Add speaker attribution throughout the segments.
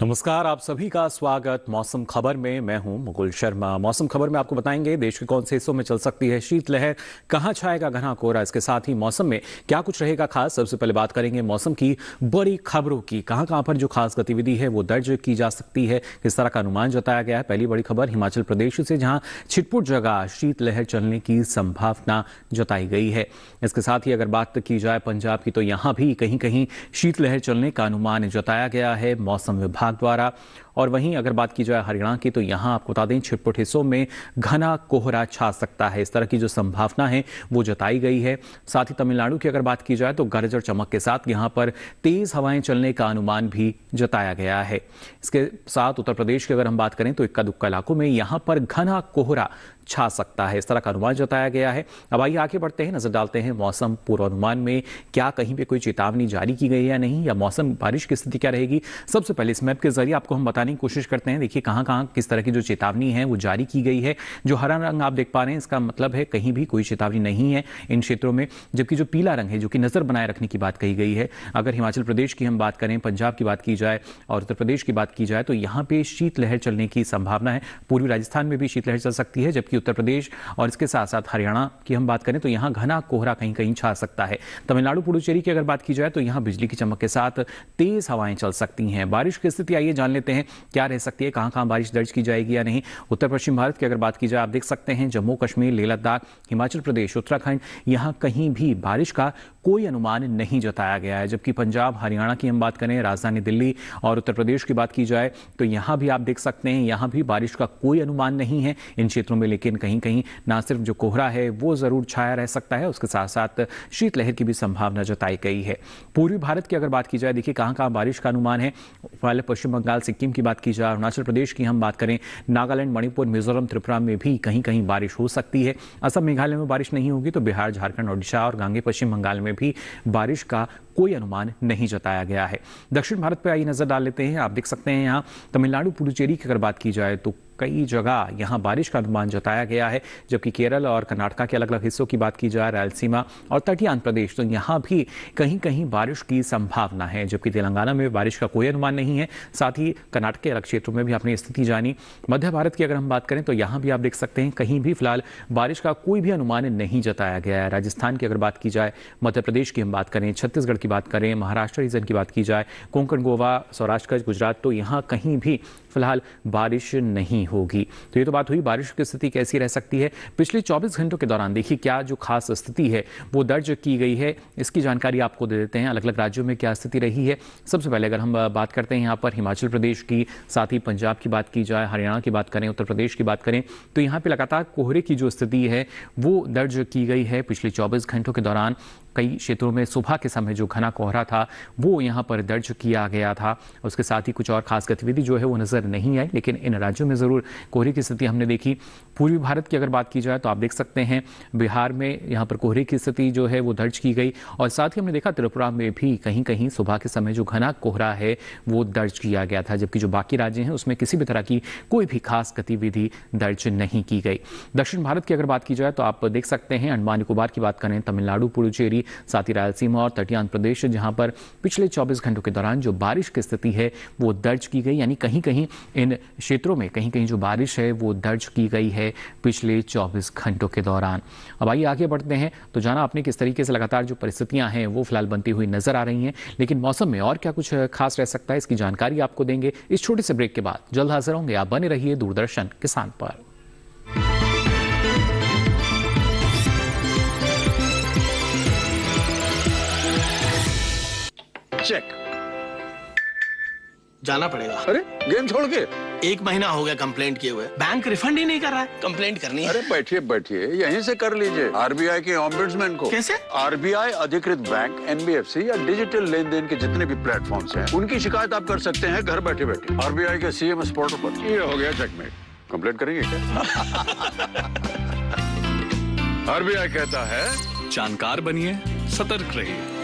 Speaker 1: नमस्कार, आप सभी का स्वागत मौसम खबर में। मैं हूं मुकुल शर्मा। मौसम खबर में आपको बताएंगे देश के कौन से हिस्सों में चल सकती है शीतलहर, कहां छाएगा घना कोहरा, इसके साथ ही मौसम में क्या कुछ रहेगा खास। सबसे पहले बात करेंगे मौसम की बड़ी खबरों की, कहां कहां पर जो खास गतिविधि है वो दर्ज की जा सकती है, किस तरह का अनुमान जताया गया है। पहली बड़ी खबर हिमाचल प्रदेश से, जहां छिटपुट जगह शीतलहर चलने की संभावना जताई गई है। इसके साथ ही अगर बात की जाए पंजाब की, तो यहां भी कहीं कहीं शीतलहर चलने का अनुमान जताया गया है मौसम विभाग द्वारा। और वहीं अगर बात की जाए हरियाणा की, तो यहां आपको बता दें छिटपुट हिस्सों में घना कोहरा छा सकता है, इस तरह की जो संभावना है वो जताई गई है। साथ ही तमिलनाडु की अगर बात की जाए तो गरज और चमक के साथ यहां पर तेज हवाएं चलने का अनुमान भी जताया गया है। इसके साथ उत्तर प्रदेश की अगर हम बात करें तो इक्का दुक्का इलाकों में यहां पर घना कोहरा छा सकता है, इस तरह का अनुमान जताया गया है। अब आइए आगे बढ़ते हैं, नजर डालते हैं मौसम पूर्वानुमान में क्या कहीं पे कोई चेतावनी जारी की गई है या नहीं, या मौसम बारिश की स्थिति क्या रहेगी। सबसे पहले इस मैप के जरिए आपको हम बताने की कोशिश करते हैं। देखिए कहां कहां किस तरह की जो चेतावनी है वो जारी की गई है। जो हरा रंग आप देख पा रहे हैं इसका मतलब है कहीं भी कोई चेतावनी नहीं है इन क्षेत्रों में, जबकि जो पीला रंग है जो कि नजर बनाए रखने की बात कही गई है। अगर हिमाचल प्रदेश की हम बात करें, पंजाब की बात की जाए और उत्तर प्रदेश की बात की जाए, तो यहाँ पे शीतलहर चलने की संभावना है। पूर्वी राजस्थान में भी शीतलहर चल सकती है, जबकि उत्तर प्रदेश और इसके साथ साथ हरियाणा की हम बात करें तो यहां घना कोहरा कहीं कहीं छा सकता है। तमिलनाडु पुडुचेरी की अगर बात की जाए तो यहां बिजली की चमक के साथ तेज हवाएं चल सकती हैं। बारिश की स्थिति आइए जान लेते हैं क्या रह सकती है, कहां कहां बारिश दर्ज की जाएगी या नहीं। उत्तर पश्चिम भारत की अगर बात की जाए, आप देख सकते हैं जम्मू कश्मीर, लेह लद्दाख, हिमाचल प्रदेश, उत्तराखंड, यहां कहीं भी बारिश का कोई अनुमान नहीं जताया गया है। जबकि पंजाब, हरियाणा की हम बात करें, राजधानी दिल्ली और उत्तर प्रदेश की बात की जाए तो यहां भी आप देख सकते हैं यहां भी बारिश का कोई अनुमान नहीं है इन क्षेत्रों में। लेकिन कहीं कहीं ना सिर्फ जो कोहरा है वो जरूर छाया रह सकता है, उसके साथ साथ शीतलहर की भी संभावना जताई गई है। पूर्वी भारत की अगर बात की जाए, देखिए कहां कहां बारिश का अनुमान है। पहले पश्चिम बंगाल, सिक्किम की बात की जाए, अरुणाचल प्रदेश की हम बात करें, नागालैंड, मणिपुर, मिजोरम, त्रिपुरा में भी कहीं कहीं बारिश हो सकती है। असम, मेघालय में बारिश नहीं होगी, तो बिहार, झारखंड, ओडिशा और गांगे पश्चिम बंगाल में भी बारिश का कोई अनुमान नहीं जताया गया है। दक्षिण भारत पर आइए नजर डाल लेते हैं। आप देख सकते हैं यहाँ तमिलनाडु, पुडुचेरी की अगर बात की जाए तो कई जगह यहां बारिश का अनुमान जताया गया है। जबकि केरल और कर्नाटक के अलग अलग हिस्सों की बात की जाए, रायलसीमा और तटीय आंध्र प्रदेश, तो यहां भी कहीं कहीं बारिश की संभावना है। जबकि तेलंगाना में बारिश का कोई अनुमान नहीं है। साथ ही कर्नाटक के अलग क्षेत्रों में भी आपने स्थिति जानी। मध्य भारत की अगर हम बात करें तो यहां भी आप देख सकते हैं कहीं भी फिलहाल बारिश का कोई भी अनुमान नहीं जताया गया है। राजस्थान की अगर बात की जाए, मध्य प्रदेश की हम बात करें, छत्तीसगढ़ की बात करें, महाराष्ट्र रीजन की बात की जाए, कोंकण, गोवा, सौराष्ट्र, गुजरात, तो यहाँ कहीं भी फिलहाल बारिश नहीं होगी। तो ये तो बात हुई बारिश की स्थिति कैसी रह सकती है पिछले 24 घंटों के दौरान। देखिए क्या जो खास स्थिति है वो दर्ज की गई है, इसकी जानकारी आपको दे देते हैं। अलग अलग राज्यों में क्या स्थिति रही है। सबसे पहले अगर हम बात करते हैं यहाँ पर हिमाचल प्रदेश की, साथ ही पंजाब की बात की जाए, हरियाणा की बात करें, उत्तर प्रदेश की बात करें, तो यहाँ पे लगातार कोहरे की जो स्थिति है वो दर्ज की गई है पिछले 24 घंटों के दौरान। कई क्षेत्रों में सुबह के समय जो घना कोहरा था वो यहाँ पर दर्ज किया गया था। उसके साथ ही कुछ और खास गतिविधि जो है वो नजर नहीं आई, लेकिन इन राज्यों में जरूर कोहरे की स्थिति हमने देखी। पूर्वी भारत की अगर बात की जाए तो आप देख सकते हैं बिहार में यहाँ पर कोहरे की स्थिति जो है वो दर्ज की गई। और साथ ही हमने देखा त्रिपुरा में भी कहीं कहीं सुबह के समय जो घना कोहरा है वो दर्ज किया गया था। जबकि जो बाकी राज्य हैं उसमें किसी भी तरह की कोई भी खास गतिविधि दर्ज नहीं की गई। दक्षिण भारत की अगर बात की जाए तो आप देख सकते हैं अंडमान निकोबार की बात करें, तमिलनाडु, पुडुचेरी, साथ ही रायलसीमा और तटीय आंध्र प्रदेश, जहां पर पिछले 24 घंटों के दौरान जो बारिश की स्थिति है वो दर्ज की गई। यानी कहीं कहीं इन क्षेत्रों में कहीं कहीं जो बारिश है वो दर्ज की गई है पिछले 24 घंटों के दौरान। अब आइए आगे बढ़ते हैं। तो जाना आपने किस तरीके से लगातार जो परिस्थितियां हैं वो फिलहाल बनती हुई नजर आ रही हैं, लेकिन मौसम में और क्या कुछ खास रह सकता है इसकी जानकारी आपको देंगे इस छोटे से ब्रेक के बाद। जल्द हाजिर होंगे, आप बने रहिए दूरदर्शन किसान पर।
Speaker 2: चेक।
Speaker 3: जाना पड़ेगा।
Speaker 2: अरे गेम छोड़ के
Speaker 3: 1 महीना हो गया कंप्लेंट किए हुए, बैंक रिफंड ही नहीं कर रहा है। कंप्लेंट करनी है।
Speaker 2: अरे बैठिए बैठिए यहीं से कर लीजिए आरबीआई के ओम्बुड्समैन को।
Speaker 3: कैसे?
Speaker 2: आरबीआई अधिकृत बैंक, एनबीएफसी या डिजिटल लेन देन के जितने भी प्लेटफॉर्म्स हैं उनकी शिकायत आप कर सकते हैं घर बैठे बैठे आरबीआई के सीएमएस पोर्टल पर। ये हो गया चेकमेट। कंप्लेंट करेंगे क्या? आरबीआई कहता है
Speaker 4: जानकार बनिए, सतर्क रहिए।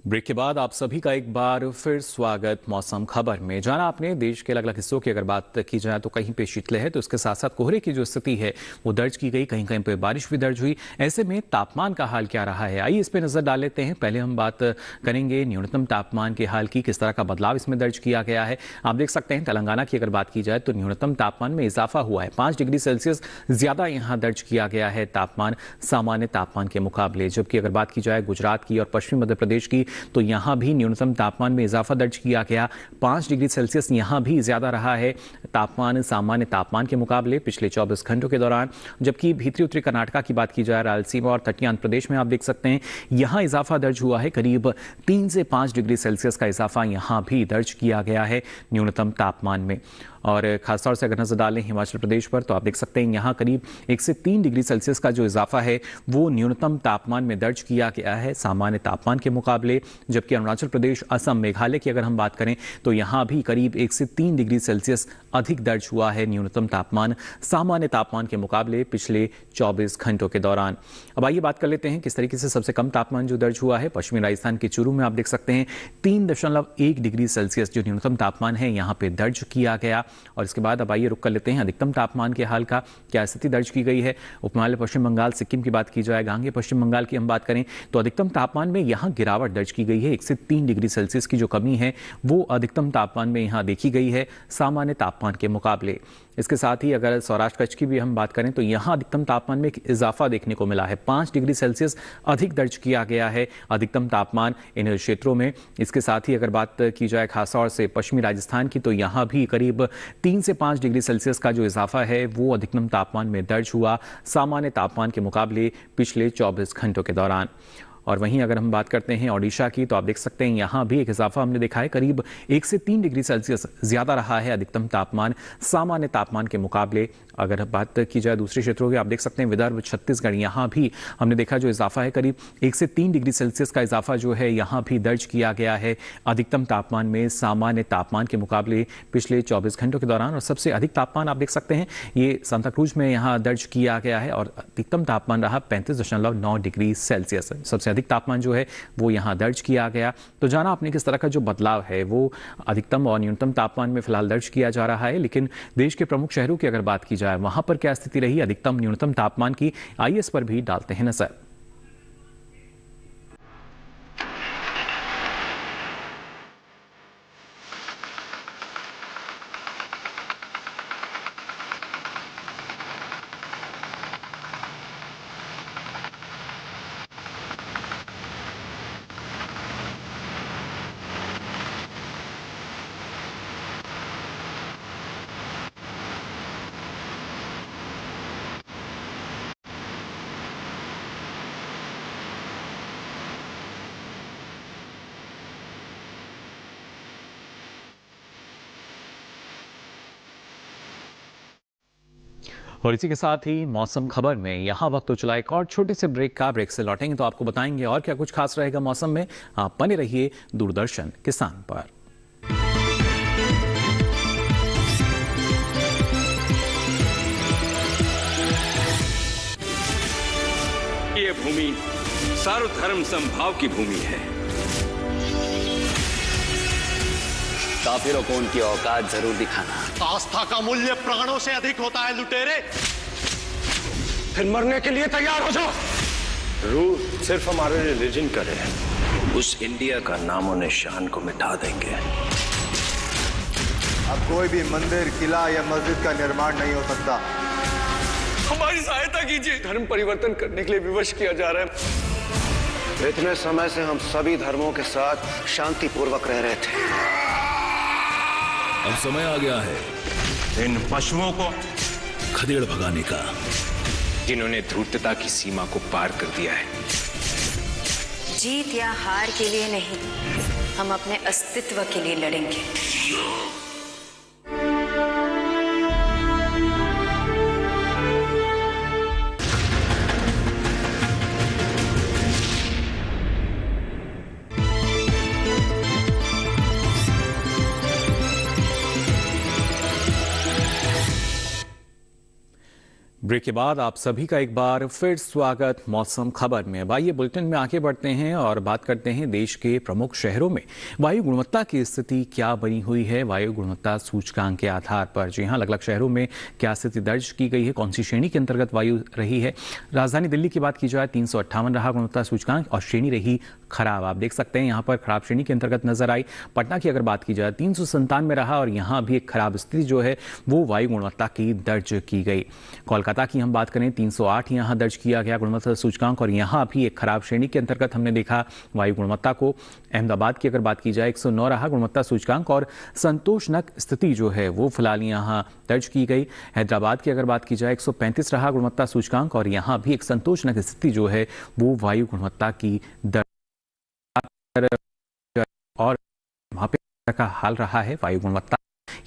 Speaker 1: ब्रेक के बाद आप सभी का एक बार फिर स्वागत मौसम खबर में। जाना आपने देश के अलग अलग हिस्सों की अगर बात की जाए तो कहीं पे शीतलहर तो इसके साथ साथ कोहरे की जो स्थिति है वो दर्ज की गई, कहीं कहीं पे बारिश भी दर्ज हुई। ऐसे में तापमान का हाल क्या रहा है, आइए इस पे नजर डाल लेते हैं। पहले हम बात करेंगे न्यूनतम तापमान के हाल की, किस तरह का बदलाव इसमें दर्ज किया गया है। आप देख सकते हैं तेलंगाना की अगर बात की जाए तो न्यूनतम तापमान में इजाफा हुआ है, 5 डिग्री सेल्सियस ज्यादा यहाँ दर्ज किया गया है तापमान सामान्य तापमान के मुकाबले। जबकि अगर बात की जाए गुजरात की और पश्चिमी मध्य प्रदेश की तो यहाँ भी न्यूनतम तापमान में इजाफा दर्ज किया गया, 5 डिग्री सेल्सियस यहाँ भी ज्यादा रहा है तापमान सामान्य तापमान के मुकाबले पिछले 24 घंटों के दौरान। जबकि भीतरी उत्तरी कर्नाटका की बात की जाए, रायलसीमा और तटीय आंध्र प्रदेश में आप देख सकते हैं यहाँ इजाफा दर्ज हुआ है, करीब 3 से 5 डिग्री सेल्सियस का इजाफा यहाँ भी दर्ज किया गया है न्यूनतम तापमान में। और खासतौर से अगर नजर डालें हिमाचल प्रदेश पर तो आप देख सकते हैं यहाँ करीब 1 से 3 डिग्री सेल्सियस का जो इजाफा है वो न्यूनतम तापमान में दर्ज किया गया है सामान्य तापमान के मुकाबले। जबकि अरुणाचल प्रदेश, असम, मेघालय की अगर हम बात करें तो यहाँ भी करीब 1 से 3 डिग्री सेल्सियस अधिक दर्ज हुआ है न्यूनतम तापमान सामान्य तापमान के मुकाबले पिछले 24 घंटों के दौरान। अब आइए बात कर लेते हैं किस तरीके से सबसे कम तापमान जो दर्ज हुआ है। पश्चिमी राजस्थान के चूरू में आप देख सकते हैं 3.1 डिग्री सेल्सियस जो न्यूनतम तापमान है यहाँ पे दर्ज किया गया। और इसके बाद अब आइए रुक कर लेते हैं अधिकतम तापमान के हाल का, क्या स्थिति दर्ज की गई है। उपहिमालय पश्चिम बंगाल, सिक्किम की बात की जाए, गांगे पश्चिम बंगाल की हम बात करें तो अधिकतम तापमान में यहाँ गिरावट दर्ज की गई है, 1 से 3 डिग्री सेल्सियस की जो कमी है वो अधिकतम तापमान में यहाँ देखी गई है सामान्य तापमान के मुकाबले। इसके साथ ही अगर सौराष्ट्र कच्छ की भी हम बात करें तो यहाँ अधिकतम तापमान में एक इजाफा देखने को मिला है, 5 डिग्री सेल्सियस अधिक दर्ज किया गया है अधिकतम तापमान इन क्षेत्रों में। इसके साथ ही अगर बात की जाए खासतौर से पश्चिमी राजस्थान की तो यहाँ भी करीब 3 से 5 डिग्री सेल्सियस का जो इजाफा है वो अधिकतम तापमान में दर्ज हुआ सामान्य तापमान के मुकाबले पिछले 24 घंटों के दौरान। और वहीं अगर हम बात करते हैं ओडिशा की तो आप देख सकते हैं यहाँ भी एक इजाफा हमने देखा है, करीब 1 से 3 डिग्री सेल्सियस ज्यादा रहा है अधिकतम तापमान सामान्य तापमान के मुकाबले। अगर बात की जाए दूसरे क्षेत्रों की, आप देख सकते हैं विदर्भ, छत्तीसगढ़, यहाँ भी हमने देखा जो इजाफा है करीब 1 से 3 डिग्री सेल्सियस का इजाफा जो है यहाँ भी दर्ज किया गया है अधिकतम तापमान में सामान्य तापमान के मुकाबले पिछले 24 घंटों के दौरान। और सबसे अधिक तापमान आप देख सकते हैं ये सांता क्रूज में यहाँ दर्ज किया गया है और अधिकतम तापमान रहा 35.9 डिग्री सेल्सियस। सबसे अधिक तापमान जो है वो यहाँ दर्ज किया गया। तो जाना आपने किस तरह का जो बदलाव है वो अधिकतम और न्यूनतम तापमान में फिलहाल दर्ज किया जा रहा है। लेकिन देश के प्रमुख शहरों की अगर बात की जाए वहां पर क्या स्थिति रही अधिकतम न्यूनतम तापमान की, आइए इस पर भी डालते हैं नजर। और इसी के साथ ही मौसम खबर में यहाँ वक्त तो चला एक और छोटे से ब्रेक का। ब्रेक से लौटेंगे तो आपको बताएंगे और क्या कुछ खास रहेगा मौसम में। आप बने रहिए दूरदर्शन किसान पर।
Speaker 4: ये भूमि सर्वधर्म समभाव की भूमि है।
Speaker 5: काफिरों को उनकी औकात जरूर दिखाना।
Speaker 6: आस्था का मूल्य प्राणों से अधिक होता है लुटेरे, फिर मरने के लिए तैयार हो जाओ। रूह सिर्फ हमारे रिलीजन का है, उस इंडिया का नामो निशान को मिटा देंगे।
Speaker 7: अब कोई भी मंदिर, किला या मस्जिद का निर्माण नहीं हो सकता।
Speaker 4: हमारी सहायता कीजिए, धर्म परिवर्तन करने के लिए विवश किया जा रहा है।
Speaker 6: इतने समय से हम सभी धर्मों के साथ शांतिपूर्वक रह रहे थे।
Speaker 8: अब समय आ गया है
Speaker 6: इन पशुओं को
Speaker 8: खदेड़ भगाने का,
Speaker 9: जिन्होंने धूर्तता की सीमा को पार कर दिया है।
Speaker 10: जीत या हार के लिए नहीं, हम अपने अस्तित्व के लिए लड़ेंगे।
Speaker 1: ब्रेक के बाद आप सभी का एक बार फिर स्वागत मौसम खबर में। अब आइए बुलेटिन में आगे बढ़ते हैं और बात करते हैं देश के प्रमुख शहरों में वायु गुणवत्ता की स्थिति क्या बनी हुई है वायु गुणवत्ता सूचकांक के आधार पर। जी हाँ, अलग अलग शहरों में क्या स्थिति दर्ज की गई है, कौन सी श्रेणी के अंतर्गत वायु रही है। राजधानी दिल्ली की बात की जाए 358 रहा गुणवत्ता सूचकांक और श्रेणी रही खराब। आप देख सकते हैं यहाँ पर खराब श्रेणी के अंतर्गत नजर आई। पटना की अगर बात की जाए 397 रहा और यहाँ भी एक खराब स्थिति जो है वो वायु गुणवत्ता की दर्ज की गई। कोलकाता की हम बात करें 308 यहाँ दर्ज किया गया गुणवत्ता सूचकांक और यहाँ भी एक खराब श्रेणी के अंतर्गत हमने देखा वायु गुणवत्ता को। अहमदाबाद की अगर बात की जाए 109 रहा गुणवत्ता सूचकांक और संतोषजनक स्थिति जो है वो फिलहाल यहाँ दर्ज की गई। हैदराबाद की अगर बात की जाए 135 रहा गुणवत्ता सूचकांक और यहाँ भी एक संतोषजनक स्थिति जो है वो वायु गुणवत्ता की दर्ज और वहाँ पे का हाल रहा है वायु गुणवत्ता।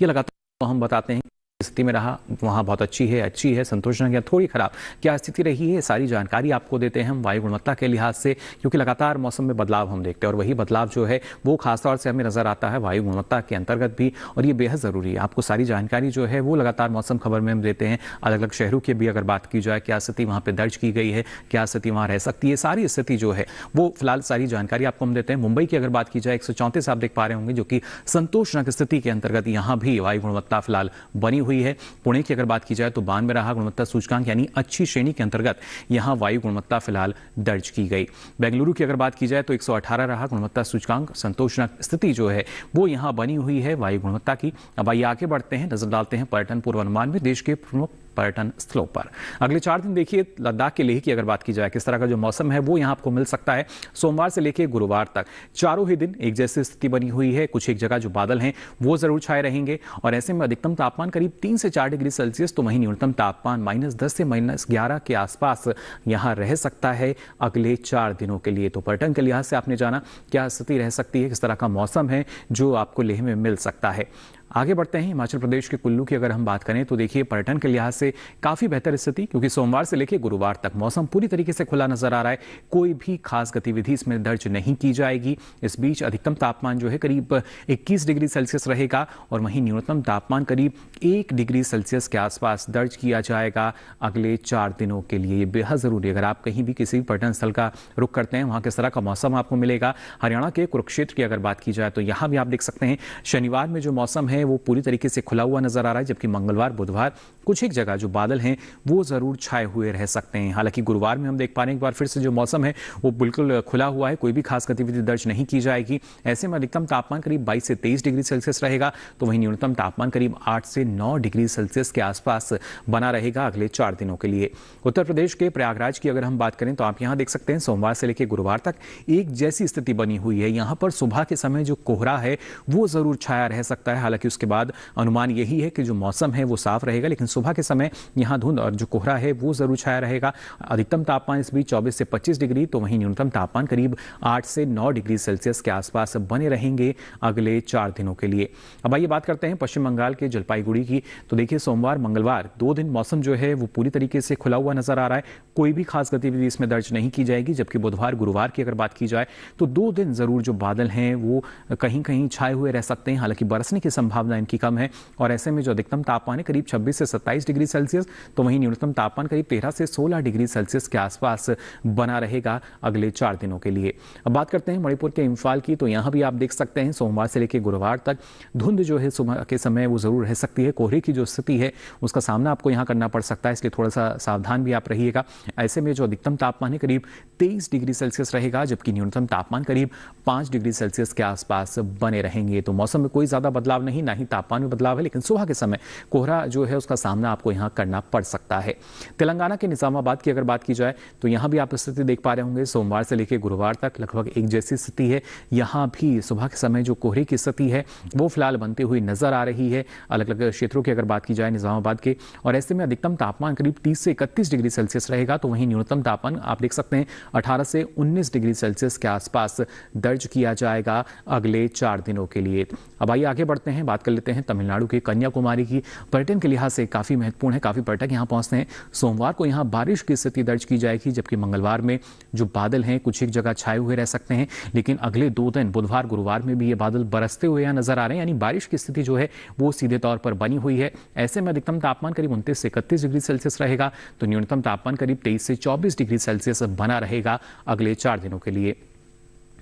Speaker 1: ये लगातार तो हम बताते हैं स्थिति में रहा, वहाँ बहुत अच्छी है, संतोषजनक या थोड़ी खराब क्या स्थिति रही है, सारी जानकारी आपको देते हैं हम वायु गुणवत्ता के लिहाज से, क्योंकि लगातार मौसम में बदलाव हम देखते हैं और वही बदलाव जो है वो खासतौर से हमें नजर आता है वायु गुणवत्ता के अंतर्गत भी, और ये बेहद ज़रूरी है। आपको सारी जानकारी जो है वो लगातार मौसम खबर में हम देते हैं। अलग अलग शहरों की भी अगर बात की जाए क्या स्थिति वहाँ पर दर्ज की गई है, क्या स्थिति वहाँ रह सकती है, सारी स्थिति जो है वो फिलहाल सारी जानकारी आपको हम देते हैं। मुंबई की अगर बात की जाए 134 आप देख पा रहे होंगे जो कि संतोषजनक स्थिति के अंतर्गत यहाँ भी वायु गुणवत्ता फिलहाल बनी हुई है। पुणे की अगर बात की जाए तो 92 रहा गुणवत्ता सूचकांक, यानी अच्छी श्रेणी के अंतर्गत यहां वायु गुणवत्ता फिलहाल दर्ज की गई। बेंगलुरु की अगर बात की जाए तो 118 रहा गुणवत्ता सूचकांक, संतोषजनक स्थिति जो है वो यहां बनी हुई है वायु गुणवत्ता की। अब आइए आगे बढ़ते हैं, नजर डालते हैं पर्यटन पूर्वानुमान में देश के प्रमुख पर्यटन स्थलों पर। अगले 4 दिन देखिए लद्दाख के लेह की अगर बात की जाए किस तरह का जो मौसम है वो यहाँ आपको मिल सकता है। सोमवार से लेकर गुरुवार तक चारों ही दिन एक जैसी स्थिति बनी हुई है। कुछ एक जगह जो बादल हैं वो जरूर छाए रहेंगे और ऐसे में अधिकतम तापमान करीब 3 से 4 डिग्री सेल्सियस तो वहीं न्यूनतम तापमान -10 से -11 के आसपास यहाँ रह सकता है अगले 4 दिनों के लिए। तो पर्यटन के लिहाज से आपने जाना क्या स्थिति रह सकती है, किस तरह का मौसम है जो आपको लेह में मिल सकता है। आगे बढ़ते हैं, हिमाचल प्रदेश के कुल्लू की अगर हम बात करें तो देखिए पर्यटन के लिहाज से काफ़ी बेहतर स्थिति, क्योंकि सोमवार से लेकर गुरुवार तक मौसम पूरी तरीके से खुला नजर आ रहा है। कोई भी खास गतिविधि इसमें दर्ज नहीं की जाएगी। इस बीच अधिकतम तापमान जो है करीब 21 डिग्री सेल्सियस रहेगा और वहीं न्यूनतम तापमान करीब 1 डिग्री सेल्सियस के आसपास दर्ज किया जाएगा अगले 4 दिनों के लिए। ये बेहद ज़रूरी है। अगर आप कहीं भी किसी पर्यटन स्थल का रुख करते हैं वहाँ किस तरह का मौसम आपको मिलेगा। हरियाणा के कुरुक्षेत्र की अगर बात की जाए तो यहाँ भी आप देख सकते हैं शनिवार में जो मौसम है वो पूरी तरीके से खुला हुआ नजर आ रहा है, जबकि मंगलवार बुधवार कुछ एक जगह जो बादल हैं वो जरूर छाए हुए रह सकते हैं। हालांकि गुरुवार में हम देख पा रहे हैं एक बार फिर से जो मौसम है वो बिल्कुल खुला हुआ है, कोई भी खास गतिविधि दर्ज नहीं की जाएगी। ऐसे में अधिकतम तापमान करीब 22 से 23 डिग्री सेल्सियस रहेगा तो वहीं न्यूनतम तापमान करीब 8 से 9 डिग्री सेल्सियस के आसपास बना रहेगा अगले 4 दिनों के लिए। उत्तर प्रदेश के प्रयागराज की अगर हम बात करें तो आप यहाँ देख सकते हैं सोमवार से लेकर गुरुवार तक एक जैसी स्थिति बनी हुई है। यहाँ पर सुबह के समय जो कोहरा है वो जरूर छाया रह सकता है। हालांकि उसके बाद अनुमान यही है कि जो मौसम है वो साफ रहेगा, लेकिन सुबह के समय यहाँ धुंध और जो कोहरा है वो जरूर छाया रहेगा। अधिकतम तापमान इस बीच 24 से 25 डिग्री तो वहीं न्यूनतम तापमान करीब 8 से 9 डिग्री सेल्सियस के आसपास बने रहेंगे अगले 4 दिनों के लिए। अब आइए बात करते हैं पश्चिम बंगाल के जलपाईगुड़ी की। तो देखिए सोमवार मंगलवार 2 दिन मौसम जो है वो पूरी तरीके से खुला हुआ नजर आ रहा है। कोई भी खास गतिविधि इसमें दर्ज नहीं की जाएगी, जबकि बुधवार गुरुवार की अगर बात की जाए तो 2 दिन जरूर जो बादल हैं वो कहीं कहीं छाए हुए रह सकते हैं। हालांकि बरसने की संभावना इनकी कम है और ऐसे में जो अधिकतम तापमान है करीब 26 से 27 डिग्री सेल्सियस तो वहीं न्यूनतम तापमान करीब 13 से 16 डिग्री सेल्सियस के आसपास बना रहेगा अगले 4 दिनों के लिए। अब बात करते हैं मणिपुर के इम्फाल की। तो यहाँ भी आप देख सकते हैं सोमवार से लेकर गुरुवार तक धुंध जो है सुबह के समय वो जरूर रह सकती है। कोहरे की जो स्थिति है उसका सामना आपको यहाँ करना पड़ सकता है, इसलिए थोड़ा सा सावधान भी आप रहिएगा। ऐसे में जो अधिकतम तापमान है करीब 23 डिग्री सेल्सियस रहेगा, जबकि न्यूनतम तापमान करीब 5 डिग्री सेल्सियस के आसपास बने रहेंगे। तो मौसम में कोई ज्यादा बदलाव नहीं, ना ही तापमान में बदलाव है, लेकिन सुबह के समय कोहरा जो है उसका सामना आपको यहाँ करना पड़ सकता है। तेलंगाना के निजामाबाद की अगर बात की जाए तो यहाँ भी आप स्थिति देख पा रहे होंगे सोमवार से लेकर गुरुवार तक लगभग एक जैसी स्थिति है। यहाँ भी सुबह के समय जो कोहरे की स्थिति है वो फिलहाल बनती हुई नजर आ रही है अलग अलग क्षेत्रों की अगर बात की जाए निजामाबाद के। और ऐसे में अधिकतम तापमान करीब 30 से 31 डिग्री सेल्सियस रहेगा तो वहीं न्यूनतम तापमान आप देख सकते हैं 18 से 19 डिग्री सेल्सियस के आसपास दर्ज किया जाएगा अगले 4 दिनों के लिए। अब आइए आगे बढ़ते हैं, बात बात कर लेते हैं तमिलनाडु के कन्याकुमारी की। पर्यटन के लिहाज से काफ़ी महत्वपूर्ण है, काफ़ी पर्यटक यहाँ पहुँचते हैं। सोमवार को यहाँ बारिश की स्थिति दर्ज की जाएगी, जबकि मंगलवार में जो बादल हैं कुछ एक जगह छाए हुए रह सकते हैं, लेकिन अगले 2 दिन बुधवार गुरुवार में भी ये बादल बरसते हुए यहाँ नजर आ रहे हैं, यानी बारिश की स्थिति जो है वो सीधे तौर पर बनी हुई है। ऐसे में अधिकतम तापमान करीब 29 से 31 डिग्री सेल्सियस रहेगा, तो न्यूनतम तापमान करीब 23 से 24 डिग्री सेल्सियस बना रहेगा अगले 4 दिनों के लिए।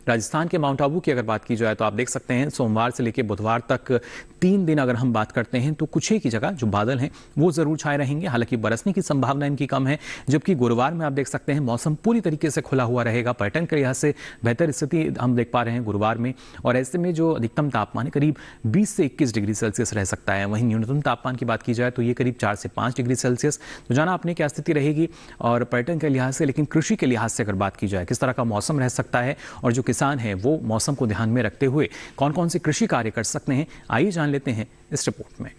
Speaker 1: राजस्थान के माउंट आबू की अगर बात की जाए तो आप देख सकते हैं सोमवार से लेकर बुधवार तक 3 दिन अगर हम बात करते हैं तो कुछ ही की जगह जो बादल हैं वो जरूर छाए रहेंगे, हालांकि बरसने की संभावना इनकी कम है। जबकि गुरुवार में आप देख सकते हैं मौसम पूरी तरीके से खुला हुआ रहेगा, पर्यटन के लिहाज से बेहतर स्थिति हम देख पा रहे हैं गुरुवार में। और ऐसे में जो अधिकतम तापमान है करीब 20 से 21 डिग्री सेल्सियस रह सकता है। वहीं न्यूनतम तापमान की बात की जाए तो ये करीब 4 से 5 डिग्री सेल्सियस। तो जाना आपने क्या स्थिति रहेगी और पर्यटन के लिहाज से, लेकिन कृषि के लिहाज से अगर बात की जाए किस तरह का मौसम रह सकता है और जो किसान है वो मौसम को ध्यान में रखते हुए कौन कौन से कृषि कार्य कर सकते हैं, आइए जान लेते हैं इस रिपोर्ट में।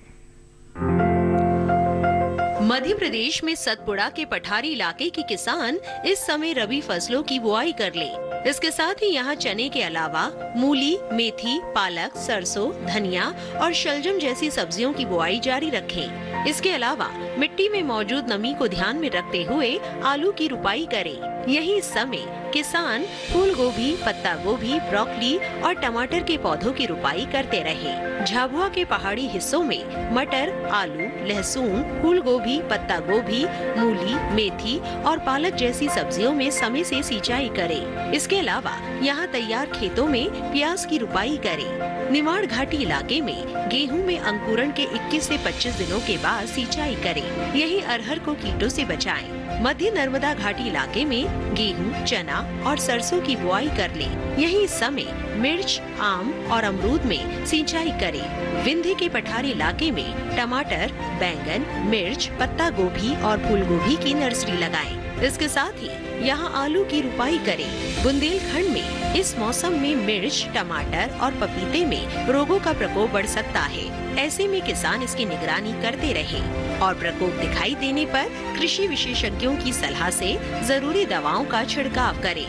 Speaker 11: मध्य प्रदेश में सतपुड़ा के पठारी इलाके के किसान इस समय रबी फसलों की बुआई कर ले। इसके साथ ही यहाँ चने के अलावा मूली, मेथी, पालक, सरसों, धनिया और शलजम जैसी सब्जियों की बुआई जारी रखें। इसके अलावा मिट्टी में मौजूद नमी को ध्यान में रखते हुए आलू की रुपाई करें। यही इस समय किसान फूल गोभी, पत्ता गोभी, ब्रोकली और टमाटर के पौधों की रुपाई करते रहे। झाबुआ के पहाड़ी हिस्सों में मटर, आलू, लहसुन, फूल गोभी, पत्ता गोभी, मूली, मेथी और पालक जैसी सब्जियों में समय से सिंचाई करें। इसके अलावा यहाँ तैयार खेतों में प्याज की रुपाई करें। निमाड़ घाटी इलाके में गेहूं में अंकुरण के 21 से 25 दिनों के बाद सिंचाई करें। यही अरहर को कीटों से बचाएं। मध्य नर्मदा घाटी इलाके में गेहूं, चना और सरसों की बुआई कर लें। यही समय मिर्च, आम और अमरूद में सिंचाई करें। विंध्य के पठारी इलाके में टमाटर, बैंगन, मिर्च, पत्ता गोभी और फूल गोभी की नर्सरी लगाएं। इसके साथ ही यहाँ आलू की रुपाई करें। बुंदेलखंड में इस मौसम में मिर्च, टमाटर और पपीते में रोगों का प्रकोप बढ़ सकता है। ऐसे में किसान इसकी निगरानी करते रहें और प्रकोप दिखाई देने पर कृषि विशेषज्ञों की सलाह से जरूरी दवाओं का छिड़काव करें।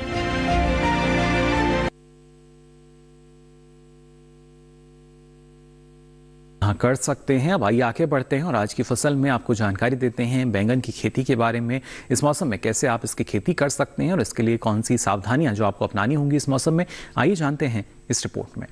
Speaker 1: कर सकते हैं। अब आइए आगे बढ़ते हैं और आज की फसल में आपको जानकारी देते हैं बैंगन की खेती के बारे में। इस मौसम में कैसे आप इसकी खेती कर सकते हैं और इसके लिए कौन सी सावधानियां जो आपको अपनानी होंगी इस मौसम में, आइए जानते हैं इस रिपोर्ट में।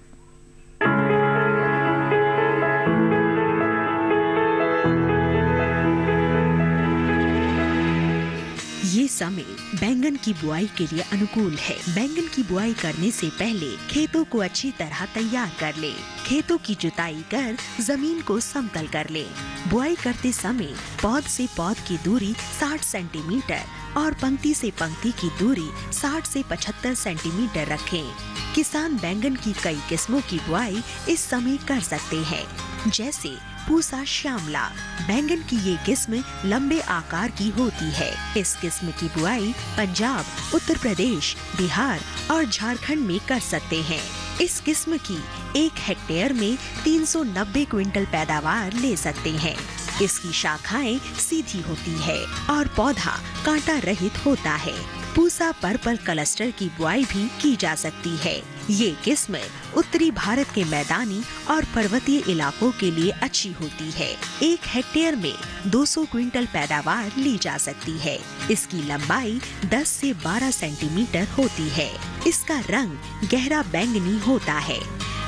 Speaker 12: ये समय बैंगन की बुआई के लिए अनुकूल है। बैंगन की बुआई करने से पहले खेतों को अच्छी तरह तैयार कर ले। खेतों की जुताई कर जमीन को समतल कर ले। बुआई करते समय पौध से पौध की दूरी 60 सेंटीमीटर और पंक्ति से पंक्ति की दूरी 60 से 75 सेंटीमीटर रखें। किसान बैंगन की कई किस्मों की बुआई इस समय कर सकते हैं, जैसे पूसा श्यामला। बैंगन की ये किस्म लंबे आकार की होती है। इस किस्म की बुआई पंजाब, उत्तर प्रदेश, बिहार और झारखंड में कर सकते हैं। इस किस्म की 1 हेक्टेयर में 390 क्विंटल पैदावार ले सकते हैं। इसकी शाखाएं सीधी होती है और पौधा कांटा रहित होता है। पूसा पर्पल क्लस्टर की बुआई भी की जा सकती है। ये किस्म उत्तरी भारत के मैदानी और पर्वतीय इलाकों के लिए अच्छी होती है। 1 हेक्टेयर में 200 क्विंटल पैदावार ली जा सकती है। इसकी लंबाई 10 से 12 सेंटीमीटर होती है। इसका रंग गहरा बैंगनी होता है।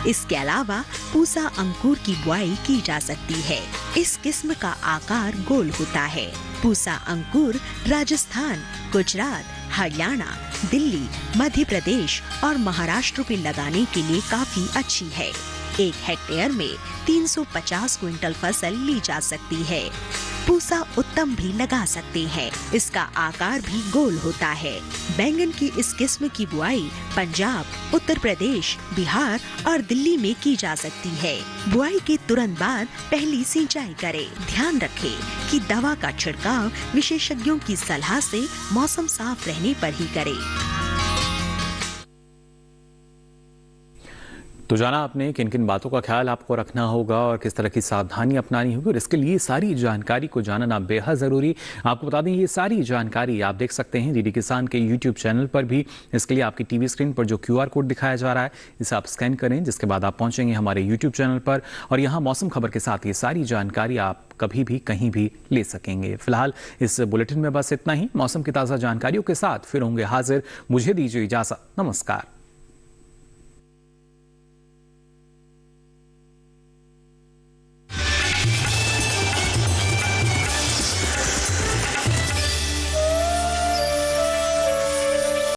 Speaker 12: इसके अलावा पूसा अंकुर की बुआई की जा सकती है। इस किस्म का आकार गोल होता है। पूसा अंकुर राजस्थान, गुजरात, हरियाणा, दिल्ली, मध्य प्रदेश और महाराष्ट्र में लगाने के लिए काफी अच्छी है। 1 हेक्टेयर में 350 क्विंटल फसल ली जा सकती है। पूसा उत्तम भी लगा सकते हैं। इसका आकार भी गोल होता है। बैंगन की इस किस्म की बुआई पंजाब, उत्तर प्रदेश, बिहार और दिल्ली में की जा सकती है। बुआई के तुरंत बाद पहली सिंचाई करें। ध्यान रखें कि दवा का छिड़काव विशेषज्ञों की सलाह से मौसम साफ रहने पर ही करें।
Speaker 1: तो जाना आपने किन किन बातों का ख्याल आपको रखना होगा और किस तरह की सावधानी अपनानी होगी, और इसके लिए सारी जानकारी को जानना बेहद ज़रूरी। आपको बता दें ये सारी जानकारी आप देख सकते हैं डीडी किसान के यूट्यूब चैनल पर भी। इसके लिए आपकी टीवी स्क्रीन पर जो QR कोड दिखाया जा रहा है इसे आप स्कैन करें, जिसके बाद आप पहुंचेंगे हमारे यूट्यूब चैनल पर और यहाँ मौसम खबर के साथ ये सारी जानकारी आप कभी भी कहीं भी ले सकेंगे। फिलहाल इस बुलेटिन में बस इतना ही। मौसम की ताज़ा जानकारियों के साथ फिर होंगे हाजिर। मुझे दीजिए इजाज़त। नमस्कार।